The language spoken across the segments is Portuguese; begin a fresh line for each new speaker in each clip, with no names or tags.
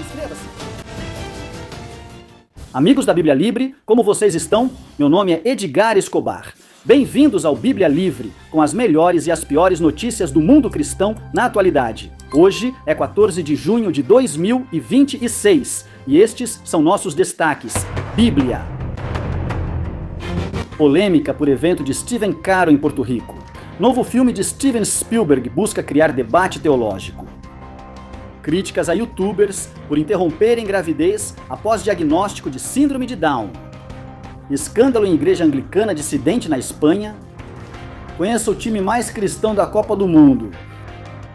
inscreva-se! Amigos da Bíblia Livre, como vocês estão? Meu nome é Edgar Escobar. Bem-vindos ao Bíblia Livre, com as melhores e as piores notícias do mundo cristão na atualidade. Hoje é 14 de junho de 2026 e estes são nossos destaques. Bíblia. Polêmica por evento de Stephen Caro em Porto Rico. Novo filme de Steven Spielberg busca criar debate teológico. Críticas a youtubers por interromperem gravidez após diagnóstico de síndrome de Down. Escândalo em igreja anglicana dissidente na Espanha. Conheça o time mais cristão da Copa do Mundo.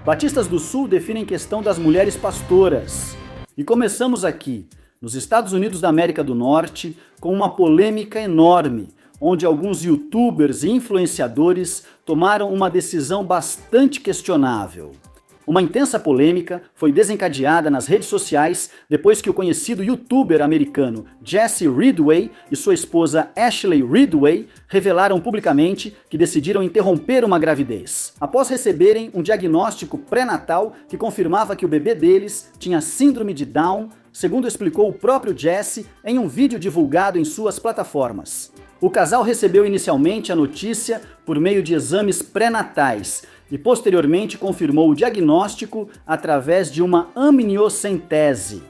Batistas do Sul definem questão das mulheres pastoras. E começamos aqui, nos Estados Unidos da América do Norte, com uma polêmica enorme, onde alguns youtubers e influenciadores tomaram uma decisão bastante questionável. Uma intensa polêmica foi desencadeada nas redes sociais depois que o conhecido youtuber americano Jesse Ridway e sua esposa Ashley Ridway revelaram publicamente que decidiram interromper uma gravidez, após receberem um diagnóstico pré-natal que confirmava que o bebê deles tinha síndrome de Down, segundo explicou o próprio Jesse em um vídeo divulgado em suas plataformas. O casal recebeu inicialmente a notícia por meio de exames pré-natais e posteriormente confirmou o diagnóstico através de uma amniocentese.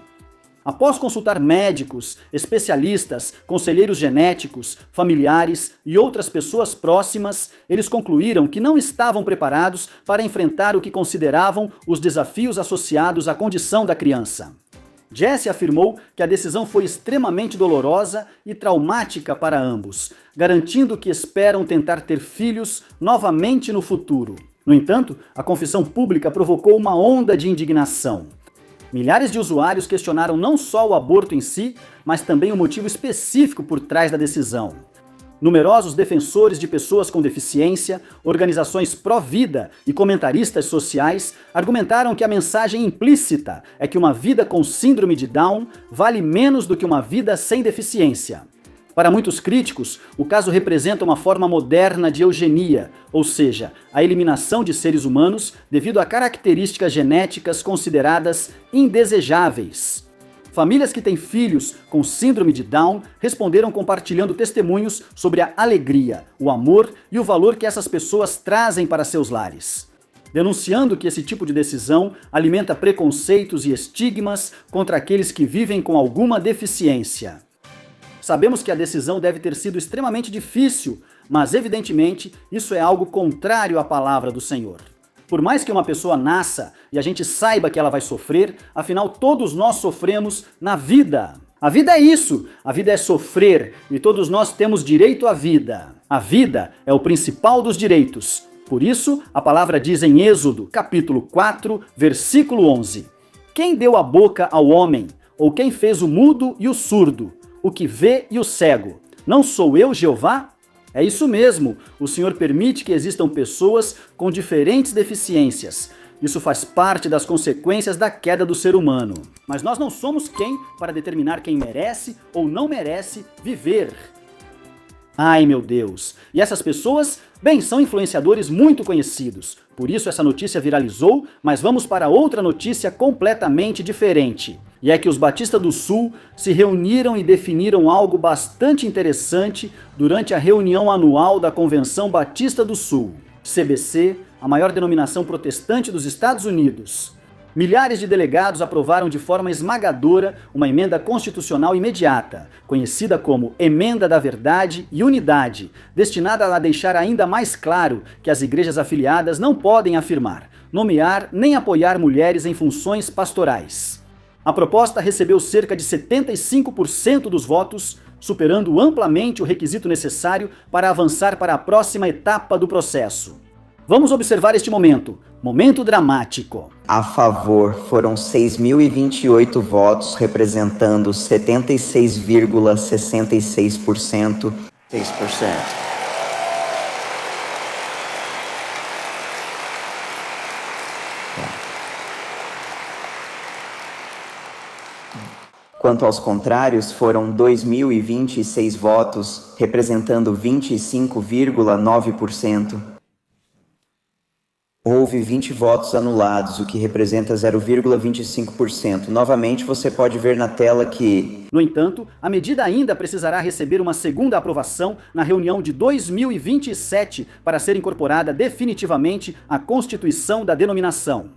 Após consultar médicos, especialistas, conselheiros genéticos, familiares e outras pessoas próximas, eles concluíram que não estavam preparados para enfrentar o que consideravam os desafios associados à condição da criança. Jesse afirmou que a decisão foi extremamente dolorosa e traumática para ambos, garantindo que esperam tentar ter filhos novamente no futuro. No entanto, a confissão pública provocou uma onda de indignação. Milhares de usuários questionaram não só o aborto em si, mas também o motivo específico por trás da decisão. Numerosos defensores de pessoas com deficiência, organizações pró-vida e comentaristas sociais argumentaram que a mensagem implícita é que uma vida com síndrome de Down vale menos do que uma vida sem deficiência. Para muitos críticos, o caso representa uma forma moderna de eugenia, ou seja, a eliminação de seres humanos devido a características genéticas consideradas indesejáveis. Famílias que têm filhos com síndrome de Down responderam compartilhando testemunhos sobre a alegria, o amor e o valor que essas pessoas trazem para seus lares, denunciando que esse tipo de decisão alimenta preconceitos e estigmas contra aqueles que vivem com alguma deficiência. Sabemos que a decisão deve ter sido extremamente difícil, mas evidentemente isso é algo contrário à palavra do Senhor. Por mais que uma pessoa nasça e a gente saiba que ela vai sofrer, afinal todos nós sofremos na vida. A vida é isso, a vida é sofrer e todos nós temos direito à vida. A vida é o principal dos direitos. Por isso, a palavra diz em Êxodo, capítulo 4, versículo 11: Quem deu a boca ao homem? Ou quem fez o mudo e o surdo? O que vê e o cego? Não sou eu, Jeová? É isso mesmo, o Senhor permite que existam pessoas com diferentes deficiências. Isso faz parte das consequências da queda do ser humano. Mas nós não somos quem para determinar quem merece ou não merece viver. Ai meu Deus, e essas pessoas, bem, são influenciadores muito conhecidos. Por isso essa notícia viralizou, mas vamos para outra notícia completamente diferente. E é que os Batistas do Sul se reuniram e definiram algo bastante interessante durante a reunião anual da Convenção Batista do Sul, CBC, a maior denominação protestante dos Estados Unidos. Milhares de delegados aprovaram de forma esmagadora uma emenda constitucional imediata, conhecida como Emenda da Verdade e Unidade, destinada a deixar ainda mais claro que as igrejas afiliadas não podem afirmar, nomear nem apoiar mulheres em funções pastorais. A proposta recebeu cerca de 75% dos votos, superando amplamente o requisito necessário para avançar para a próxima etapa do processo. Vamos observar este momento dramático.
A favor foram 6.028 votos, representando 76,66%. 6%. Quanto aos contrários, foram 2.026 votos, representando 25,9%. Houve 20 votos anulados, o que representa 0,25%. Novamente, você pode ver na tela que...
No entanto, a medida ainda precisará receber uma segunda aprovação na reunião de 2027 para ser incorporada definitivamente à Constituição da denominação.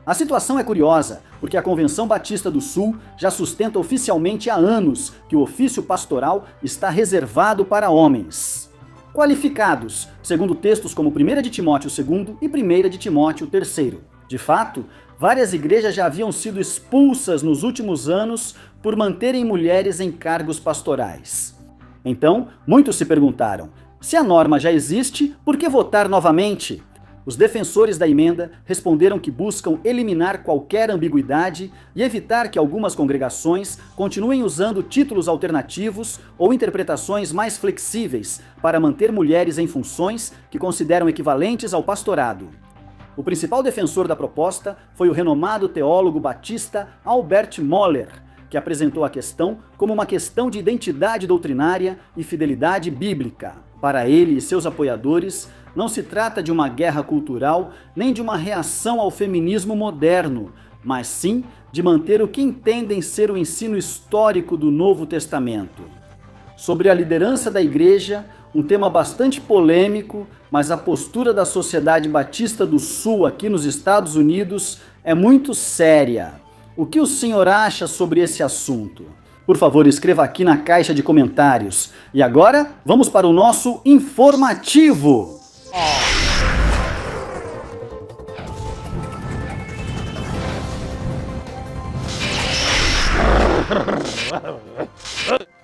A situação é curiosa, porque a Convenção Batista do Sul já sustenta oficialmente há anos que o ofício pastoral está reservado para homens qualificados, segundo textos como 1 de Timóteo 2 e 1 de Timóteo 3. De fato, várias igrejas já haviam sido expulsas nos últimos anos por manterem mulheres em cargos pastorais. Então, muitos se perguntaram, se a norma já existe, por que votar novamente? Os defensores da emenda responderam que buscam eliminar qualquer ambiguidade e evitar que algumas congregações continuem usando títulos alternativos ou interpretações mais flexíveis para manter mulheres em funções que consideram equivalentes ao pastorado. O principal defensor da proposta foi o renomado teólogo batista Albert Mohler, que apresentou a questão como uma questão de identidade doutrinária e fidelidade bíblica. Para ele e seus apoiadores, não se trata de uma guerra cultural nem de uma reação ao feminismo moderno, mas sim de manter o que entendem ser o ensino histórico do Novo Testamento. Sobre a liderança da igreja, um tema bastante polêmico, mas a postura da Sociedade Batista do Sul aqui nos Estados Unidos é muito séria. O que o senhor acha sobre esse assunto? Por favor, escreva aqui na caixa de comentários. E agora, vamos para o nosso informativo.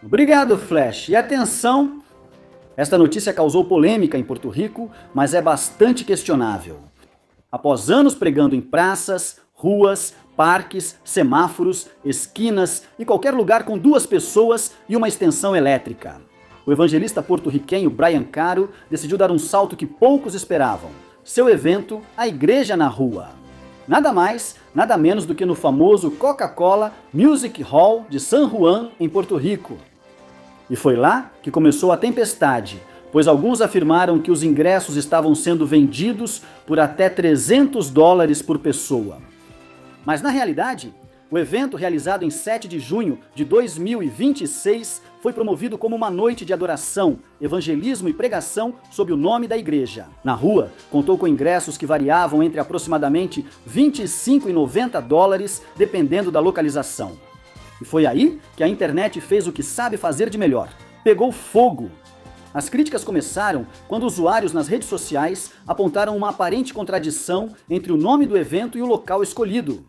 Obrigado, Flash. E atenção, esta notícia causou polêmica em Porto Rico, mas é bastante questionável. Após anos pregando em praças, ruas, parques, semáforos, esquinas e qualquer lugar com 2 pessoas e uma extensão elétrica, o evangelista porto-riquenho Brian Caro decidiu dar um salto que poucos esperavam. Seu evento, a Igreja na Rua. Nada mais, nada menos do que no famoso Coca-Cola Music Hall de San Juan, em Porto Rico. E foi lá que começou a tempestade, pois alguns afirmaram que os ingressos estavam sendo vendidos por até $300 por pessoa. Mas na realidade, o evento, realizado em 7 de junho de 2026, foi promovido como uma noite de adoração, evangelismo e pregação sob o nome da igreja. Na rua, contou com ingressos que variavam entre aproximadamente $25 e $90, dependendo da localização. E foi aí que a internet fez o que sabe fazer de melhor: pegou fogo. As críticas começaram quando usuários nas redes sociais apontaram uma aparente contradição entre o nome do evento e o local escolhido.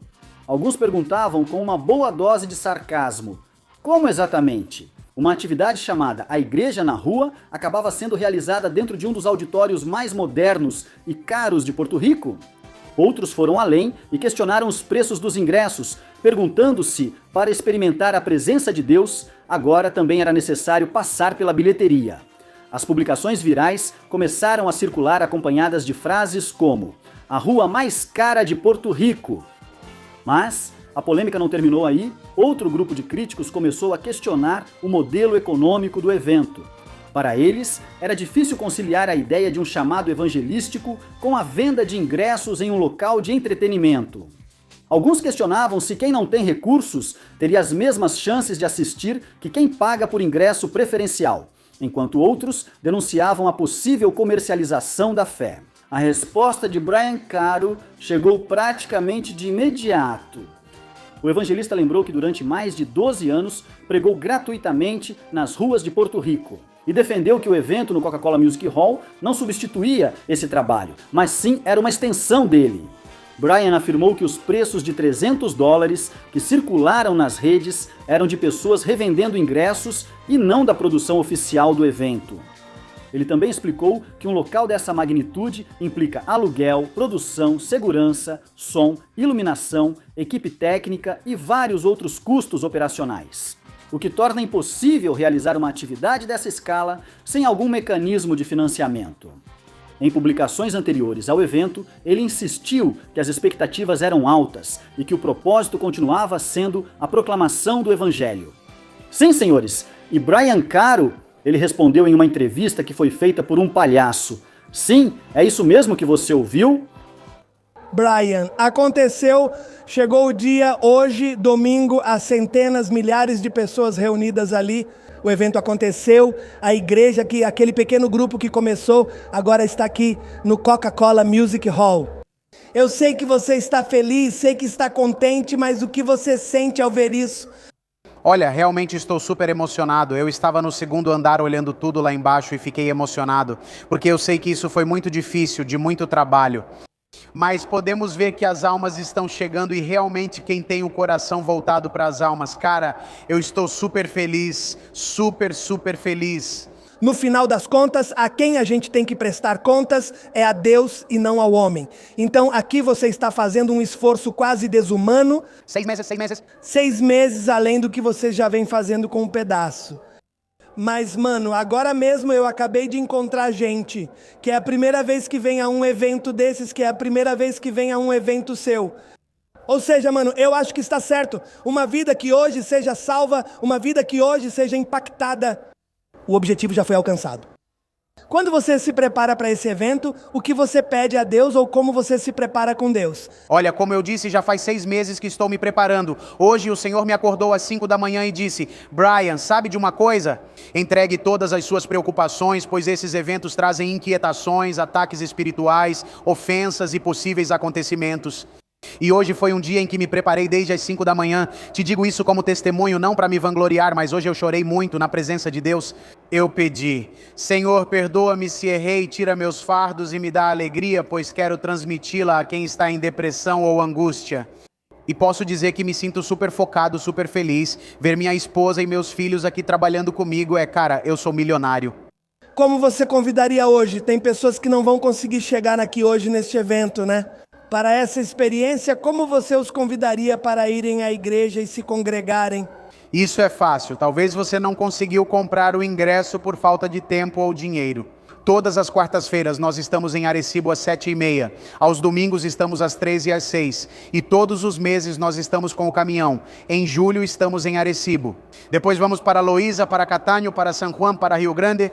Alguns perguntavam com uma boa dose de sarcasmo: como exatamente? Uma atividade chamada A Igreja na Rua acabava sendo realizada dentro de um dos auditórios mais modernos e caros de Porto Rico? Outros foram além e questionaram os preços dos ingressos, perguntando se, para experimentar a presença de Deus, agora também era necessário passar pela bilheteria. As publicações virais começaram a circular acompanhadas de frases como "a rua mais cara de Porto Rico". Mas a polêmica não terminou aí. Outro grupo de críticos começou a questionar o modelo econômico do evento. Para eles, era difícil conciliar a ideia de um chamado evangelístico com a venda de ingressos em um local de entretenimento. Alguns questionavam se quem não tem recursos teria as mesmas chances de assistir que quem paga por ingresso preferencial, enquanto outros denunciavam a possível comercialização da fé. A resposta de Brian Caro chegou praticamente de imediato. O evangelista lembrou que durante mais de 12 anos pregou gratuitamente nas ruas de Porto Rico e defendeu que o evento no Coca-Cola Music Hall não substituía esse trabalho, mas sim era uma extensão dele. Brian afirmou que os preços de $300 que circularam nas redes eram de pessoas revendendo ingressos e não da produção oficial do evento. Ele também explicou que um local dessa magnitude implica aluguel, produção, segurança, som, iluminação, equipe técnica e vários outros custos operacionais, o que torna impossível realizar uma atividade dessa escala sem algum mecanismo de financiamento. Em publicações anteriores ao evento, ele insistiu que as expectativas eram altas e que o propósito continuava sendo a proclamação do Evangelho. Sim, senhores, e Brian Caro, ele respondeu em uma entrevista que foi feita por um palhaço: "Sim, é isso mesmo que você ouviu?"
Brian, aconteceu, chegou o dia, hoje, domingo, há centenas, milhares de pessoas reunidas ali. O evento aconteceu, a igreja, aquele pequeno grupo que começou, agora está aqui no Coca-Cola Music Hall. Eu sei que você está feliz, sei que está contente, mas o que você sente ao ver isso?
Olha, realmente estou super emocionado. Eu estava no segundo andar olhando tudo lá embaixo e fiquei emocionado, porque eu sei que isso foi muito difícil, de muito trabalho. Mas podemos ver que as almas estão chegando e realmente quem tem o coração voltado para as almas, cara, eu estou super feliz, super feliz.
No final das contas, a quem a gente tem que prestar contas é a Deus e não ao homem. Então aqui você está fazendo um esforço quase desumano.
6 meses.
6 meses além do que você já vem fazendo com um pedaço. Mas, mano, agora mesmo eu acabei de encontrar gente que é a primeira vez que vem a um evento desses, que é a primeira vez que vem a um evento seu. Ou seja, mano, eu acho que está certo. Uma vida que hoje seja salva, uma vida que hoje seja impactada. O objetivo já foi alcançado. Quando você se prepara para esse evento, o que você pede a Deus ou como você se prepara com Deus?
Olha, como eu disse, já faz 6 meses que estou me preparando. Hoje o Senhor me acordou às 5 da manhã e disse: Brian, sabe de uma coisa? Entregue todas as suas preocupações, pois esses eventos trazem inquietações, ataques espirituais, ofensas e possíveis acontecimentos. E hoje foi um dia em que me preparei desde as 5 da manhã. Te digo isso como testemunho, não para me vangloriar, mas hoje eu chorei muito na presença de Deus. Eu pedi: Senhor, perdoa-me se errei, tira meus fardos e me dá alegria, pois quero transmiti-la a quem está em depressão ou angústia. E posso dizer que me sinto super focado, super feliz. Ver minha esposa e meus filhos aqui trabalhando comigo cara, eu sou milionário.
Como você convidaria hoje? Tem pessoas que não vão conseguir chegar aqui hoje neste evento, né? Para essa experiência, como você os convidaria para irem à igreja e se congregarem?
Isso é fácil. Talvez você não conseguiu comprar o ingresso por falta de tempo ou dinheiro. Todas as quartas-feiras nós estamos em Arecibo às 7h30. Aos domingos estamos às 13h e às 6h. E todos os meses nós estamos com o caminhão. Em julho estamos em Arecibo. Depois vamos para Loíza, para Catânio, para San Juan, para Rio Grande.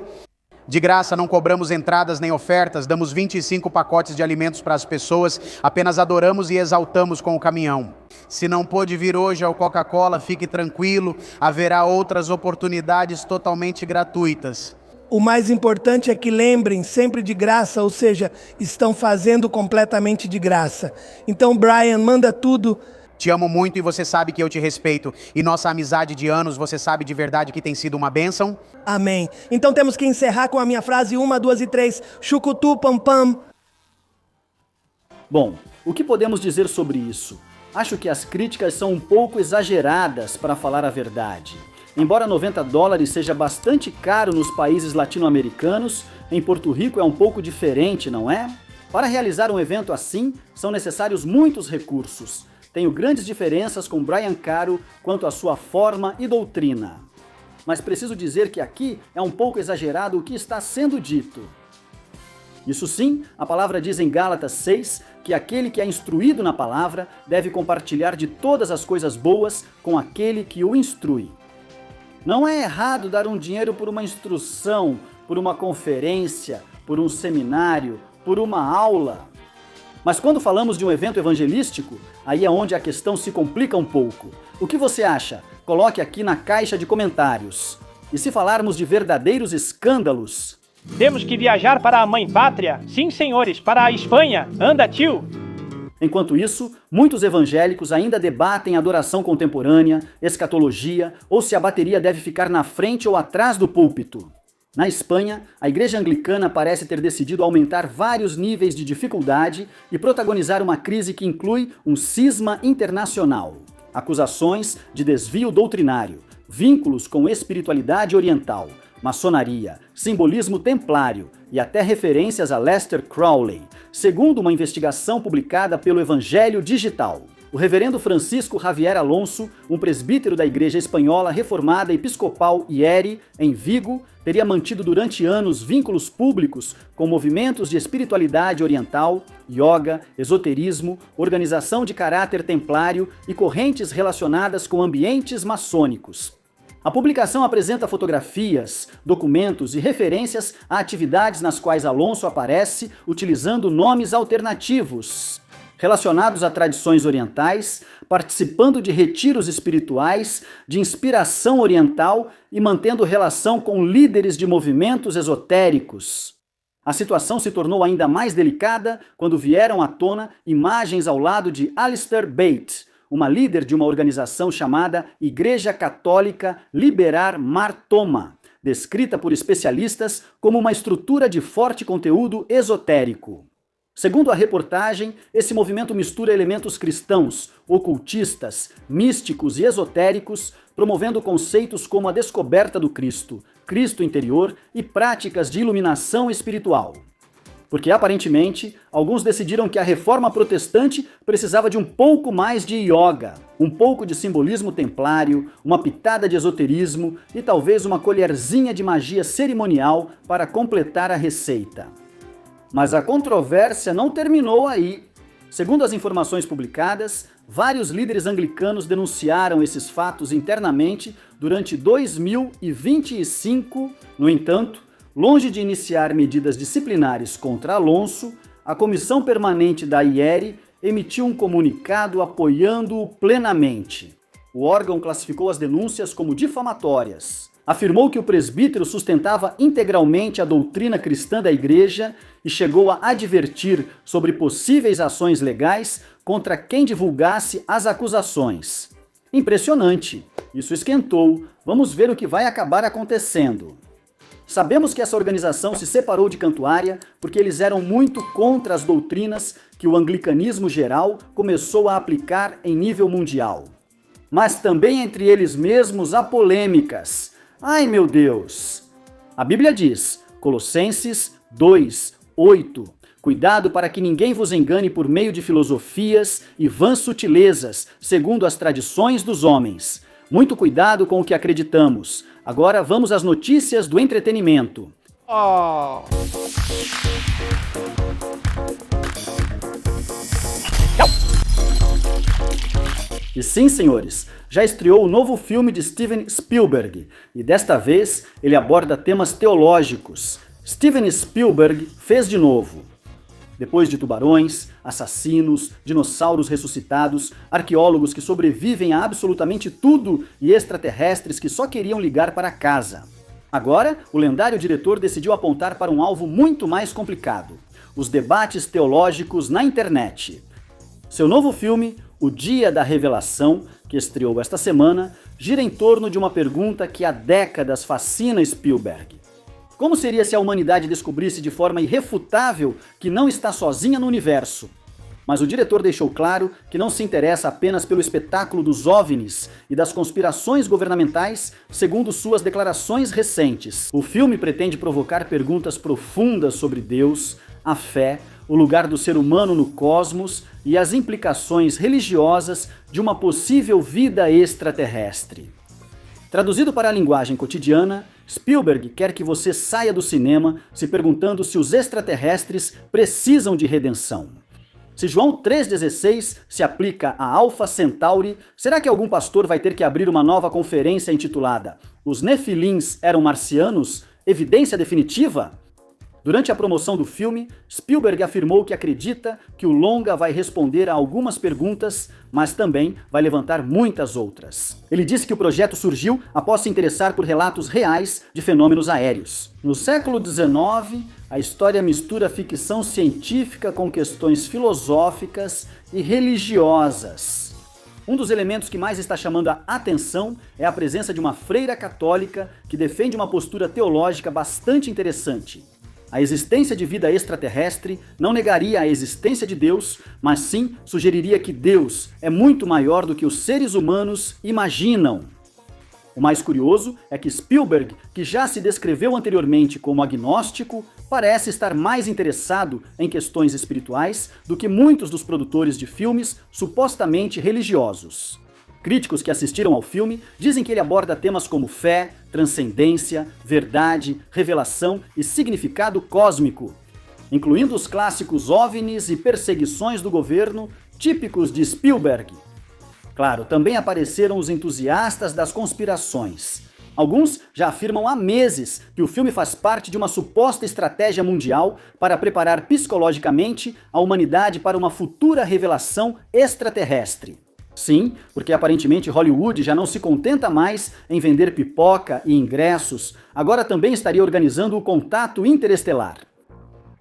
De graça, não cobramos entradas nem ofertas, damos 25 pacotes de alimentos para as pessoas, apenas adoramos e exaltamos com o caminhão. Se não pôde vir hoje ao Coca-Cola, fique tranquilo, haverá outras oportunidades totalmente gratuitas.
O mais importante é que lembrem sempre de graça, ou seja, estão fazendo completamente de graça. Então, Brian, manda tudo.
Te amo muito e você sabe que eu te respeito. E nossa amizade de anos, você sabe de verdade que tem sido uma bênção?
Amém. Então temos que encerrar com a minha frase 1, 2 e 3. Chucutu, pam, pam.
Bom, o que podemos dizer sobre isso? Acho que as críticas são um pouco exageradas, para falar a verdade. Embora $90 seja bastante caro nos países latino-americanos, em Porto Rico é um pouco diferente, não é? Para realizar um evento assim, são necessários muitos recursos. Tenho grandes diferenças com Brian Caro quanto à sua forma e doutrina. Mas preciso dizer que aqui é um pouco exagerado o que está sendo dito. Isso sim, a palavra diz em Gálatas 6 que aquele que é instruído na palavra deve compartilhar de todas as coisas boas com aquele que o instrui. Não é errado dar um dinheiro por uma instrução, por uma conferência, por um seminário, por uma aula. Mas quando falamos de um evento evangelístico, aí é onde a questão se complica um pouco. O que você acha? Coloque aqui na caixa de comentários. E se falarmos de verdadeiros escândalos?
Temos que viajar para a mãe pátria? Sim, senhores, para a Espanha. Anda, tio!
Enquanto isso, muitos evangélicos ainda debatem adoração contemporânea, escatologia, ou se a bateria deve ficar na frente ou atrás do púlpito. Na Espanha, a Igreja Anglicana parece ter decidido aumentar vários níveis de dificuldade e protagonizar uma crise que inclui um cisma internacional. Acusações de desvio doutrinário, vínculos com espiritualidade oriental, maçonaria, simbolismo templário e até referências a Aleister Crowley, segundo uma investigação publicada pelo Evangelho Digital. O reverendo Francisco Javier Alonso, um presbítero da Igreja Espanhola Reformada Episcopal IERE, em Vigo, teria mantido durante anos vínculos públicos com movimentos de espiritualidade oriental, yoga, esoterismo, organização de caráter templário e correntes relacionadas com ambientes maçônicos. A publicação apresenta fotografias, documentos e referências a atividades nas quais Alonso aparece utilizando nomes alternativos. relacionados a tradições orientais, participando de retiros espirituais, de inspiração oriental e mantendo relação com líderes de movimentos esotéricos. A situação se tornou ainda mais delicada quando vieram à tona imagens ao lado de Alistair Bate, uma líder de uma organização chamada Igreja Católica Liberar Mar Thoma, descrita por especialistas como uma estrutura de forte conteúdo esotérico. Segundo a reportagem, esse movimento mistura elementos cristãos, ocultistas, místicos e esotéricos, promovendo conceitos como a descoberta do Cristo, Cristo interior e práticas de iluminação espiritual. Porque, aparentemente, alguns decidiram que a reforma protestante precisava de um pouco mais de yoga, um pouco de simbolismo templário, uma pitada de esoterismo e talvez uma colherzinha de magia cerimonial para completar a receita. Mas a controvérsia não terminou aí. Segundo as informações publicadas, vários líderes anglicanos denunciaram esses fatos internamente durante 2025. No entanto, longe de iniciar medidas disciplinares contra Alonso, a Comissão Permanente da IERE emitiu um comunicado apoiando-o plenamente. O órgão classificou as denúncias como difamatórias. Afirmou que o presbítero sustentava integralmente a doutrina cristã da igreja e chegou a advertir sobre possíveis ações legais contra quem divulgasse as acusações. Impressionante! Isso esquentou. Vamos ver o que vai acabar acontecendo. Sabemos que essa organização se separou de Cantuária porque eles eram muito contra as doutrinas que o anglicanismo geral começou a aplicar em nível mundial. Mas também entre eles mesmos há polêmicas. Ai, meu Deus! A Bíblia diz, Colossenses 2:8, cuidado para que ninguém vos engane por meio de filosofias e vãs sutilezas, segundo as tradições dos homens. Muito cuidado com o que acreditamos. Agora vamos às notícias do entretenimento. E sim, senhores, já estreou o novo filme de Steven Spielberg, e desta vez ele aborda temas teológicos. Steven Spielberg fez de novo. Depois de tubarões, assassinos, dinossauros ressuscitados, arqueólogos que sobrevivem a absolutamente tudo e extraterrestres que só queriam ligar para casa. Agora, o lendário diretor decidiu apontar para um alvo muito mais complicado: os debates teológicos na internet. Seu novo filme, O Dia da Revelação, que estreou esta semana, gira em torno de uma pergunta que há décadas fascina Spielberg. Como seria se a humanidade descobrisse de forma irrefutável que não está sozinha no universo? Mas o diretor deixou claro que não se interessa apenas pelo espetáculo dos OVNIs e das conspirações governamentais, segundo suas declarações recentes. O filme pretende provocar perguntas profundas sobre Deus, a fé, o lugar do ser humano no cosmos e as implicações religiosas de uma possível vida extraterrestre. Traduzido para a linguagem cotidiana, Spielberg quer que você saia do cinema se perguntando se os extraterrestres precisam de redenção. Se João 3,16 se aplica a Alpha Centauri, será que algum pastor vai ter que abrir uma nova conferência intitulada Os Nefilins eram marcianos? Evidência definitiva? Durante a promoção do filme, Spielberg afirmou que acredita que o longa vai responder a algumas perguntas, mas também vai levantar muitas outras. Ele disse que o projeto surgiu após se interessar por relatos reais de fenômenos aéreos. No século XIX, a história mistura ficção científica com questões filosóficas e religiosas. Um dos elementos que mais está chamando a atenção é a presença de uma freira católica que defende uma postura teológica bastante interessante. A existência de vida extraterrestre não negaria a existência de Deus, mas sim sugeriria que Deus é muito maior do que os seres humanos imaginam. O mais curioso é que Spielberg, que já se descreveu anteriormente como agnóstico, parece estar mais interessado em questões espirituais do que muitos dos produtores de filmes supostamente religiosos. Críticos que assistiram ao filme dizem que ele aborda temas como fé, transcendência, verdade, revelação e significado cósmico, incluindo os clássicos OVNIs e perseguições do governo típicos de Spielberg. Claro, também apareceram os entusiastas das conspirações. Alguns já afirmam há meses que o filme faz parte de uma suposta estratégia mundial para preparar psicologicamente a humanidade para uma futura revelação extraterrestre. Sim, porque aparentemente Hollywood já não se contenta mais em vender pipoca e ingressos, agora também estaria organizando o contato interestelar.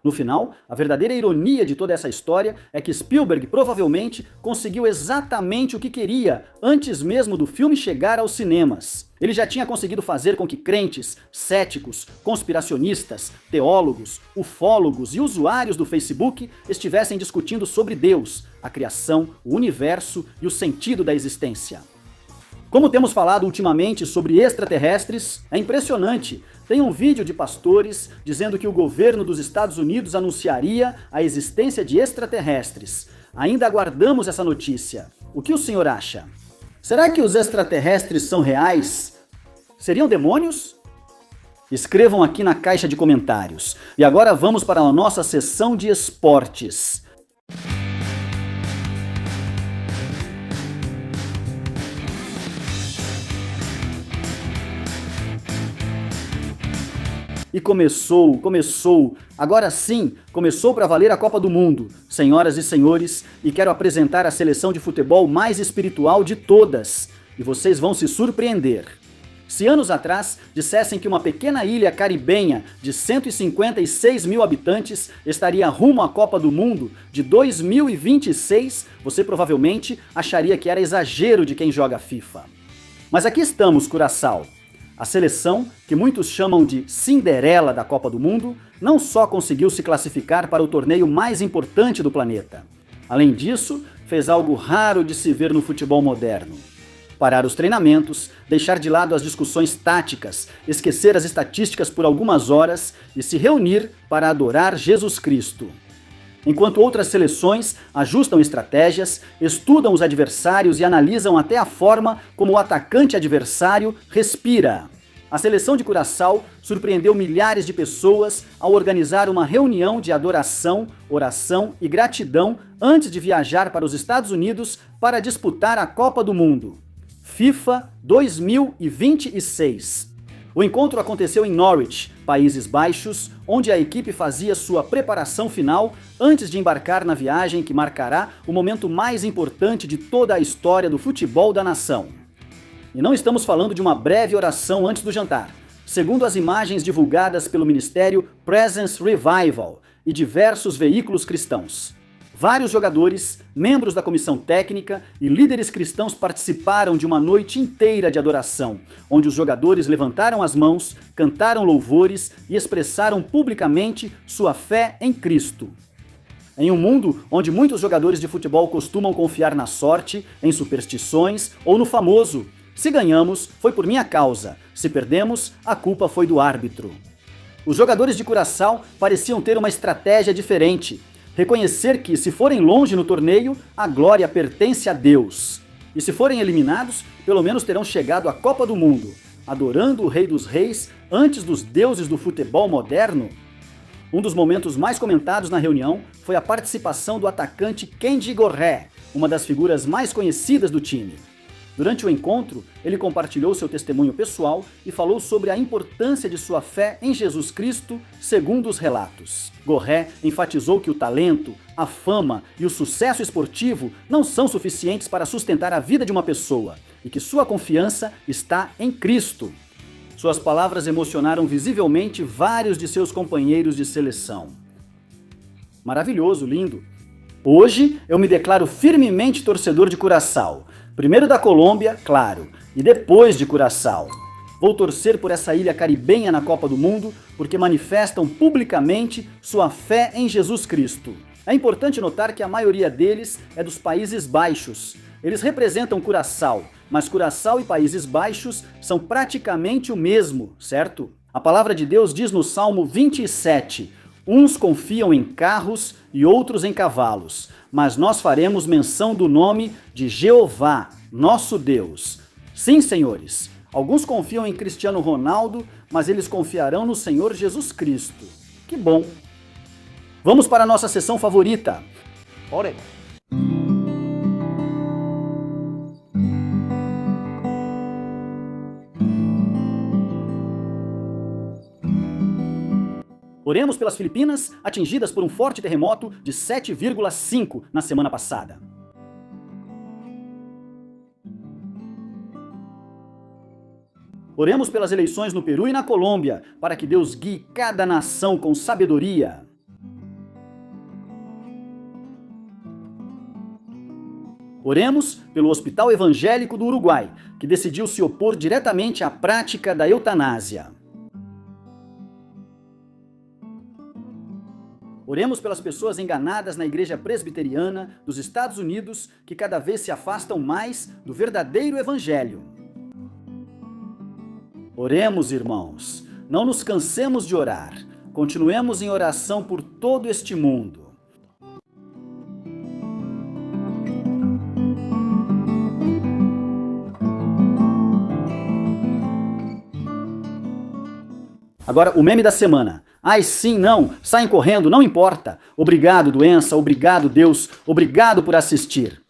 No final, a verdadeira ironia de toda essa história é que Spielberg provavelmente conseguiu exatamente o que queria antes mesmo do filme chegar aos cinemas. Ele já tinha conseguido fazer com que crentes, céticos, conspiracionistas, teólogos, ufólogos e usuários do Facebook estivessem discutindo sobre Deus, a criação, o universo e o sentido da existência. Como temos falado ultimamente sobre extraterrestres, é impressionante. Tem um vídeo de pastores dizendo que o governo dos Estados Unidos anunciaria a existência de extraterrestres. Ainda aguardamos essa notícia. O que o senhor acha? Será que os extraterrestres são reais? Seriam demônios? Escrevam aqui na caixa de comentários. E agora vamos para a nossa sessão de esportes. E começou, agora sim, começou para valer a Copa do Mundo, senhoras e senhores, e quero apresentar a seleção de futebol mais espiritual de todas, e vocês vão se surpreender. Se anos atrás dissessem que uma pequena ilha caribenha de 156 mil habitantes estaria rumo à Copa do Mundo de 2026, você provavelmente acharia que era exagero de quem joga FIFA. Mas aqui estamos, Curaçao. A seleção, que muitos chamam de Cinderela da Copa do Mundo, não só conseguiu se classificar para o torneio mais importante do planeta. Além disso, fez algo raro de se ver no futebol moderno. Parar os treinamentos, deixar de lado as discussões táticas, esquecer as estatísticas por algumas horas e se reunir para adorar Jesus Cristo. Enquanto outras seleções ajustam estratégias, estudam os adversários e analisam até a forma como o atacante adversário respira. A seleção de Curaçao surpreendeu milhares de pessoas ao organizar uma reunião de adoração, oração e gratidão antes de viajar para os Estados Unidos para disputar a Copa do Mundo. FIFA 2026. O encontro aconteceu em Norwich, Países Baixos, onde a equipe fazia sua preparação final antes de embarcar na viagem que marcará o momento mais importante de toda a história do futebol da nação. E não estamos falando de uma breve oração antes do jantar. Segundo as imagens divulgadas pelo Ministério Presence Revival e diversos veículos cristãos, vários jogadores, membros da comissão técnica e líderes cristãos participaram de uma noite inteira de adoração, onde os jogadores levantaram as mãos, cantaram louvores e expressaram publicamente sua fé em Cristo. Em um mundo onde muitos jogadores de futebol costumam confiar na sorte, em superstições ou no famoso "se ganhamos, foi por minha causa, se perdemos, a culpa foi do árbitro". Os jogadores de Curaçao pareciam ter uma estratégia diferente. Reconhecer que, se forem longe no torneio, a glória pertence a Deus. E se forem eliminados, pelo menos terão chegado à Copa do Mundo, adorando o Rei dos Reis antes dos deuses do futebol moderno. Um dos momentos mais comentados na reunião foi a participação do atacante Kenji Gorré, uma das figuras mais conhecidas do time. Durante o encontro, ele compartilhou seu testemunho pessoal e falou sobre a importância de sua fé em Jesus Cristo, segundo os relatos. Gorré enfatizou que o talento, a fama e o sucesso esportivo não são suficientes para sustentar a vida de uma pessoa e que sua confiança está em Cristo. Suas palavras emocionaram visivelmente vários de seus companheiros de seleção. Maravilhoso, lindo. Hoje eu me declaro firmemente torcedor de Curaçao. Primeiro da Colômbia, claro, e depois de Curaçao. Vou torcer por essa ilha caribenha na Copa do Mundo porque manifestam publicamente sua fé em Jesus Cristo. É importante notar que a maioria deles é dos Países Baixos. Eles representam Curaçao, mas Curaçao e Países Baixos são praticamente o mesmo, certo? A palavra de Deus diz no Salmo 27, uns confiam em carros e outros em cavalos, mas nós faremos menção do nome de Jeová, nosso Deus. Sim, senhores, alguns confiam em Cristiano Ronaldo, mas eles confiarão no Senhor Jesus Cristo. Que bom! Vamos para a nossa sessão favorita. Ore. Oremos pelas Filipinas, atingidas por um forte terremoto de 7,5 na semana passada. Oremos pelas eleições no Peru e na Colômbia, para que Deus guie cada nação com sabedoria. Oremos pelo Hospital Evangélico do Uruguai, que decidiu se opor diretamente à prática da eutanásia. Oremos pelas pessoas enganadas na Igreja Presbiteriana dos Estados Unidos, que cada vez se afastam mais do verdadeiro Evangelho. Oremos, irmãos, não nos cansemos de orar. Continuemos em oração por todo este mundo. Agora, o meme da semana. Ai, sim, não, saem correndo, não importa. Obrigado, doença, obrigado, Deus, obrigado por assistir.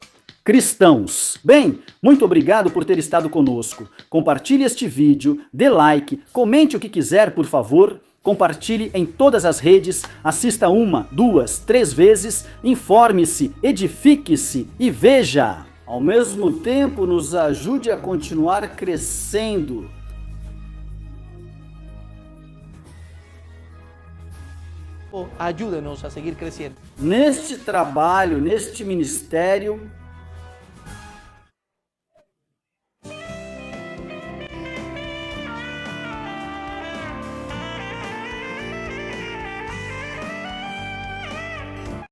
Cristãos, bem, muito obrigado por ter estado conosco. Compartilhe este vídeo, dê like, comente o que quiser, por favor. Compartilhe em todas as redes, assista 1, 2, 3 vezes, informe-se, edifique-se e veja. Ao mesmo tempo, nos ajude a continuar crescendo.
Ayúdenos a seguir creciendo.
Neste trabalho, neste ministério,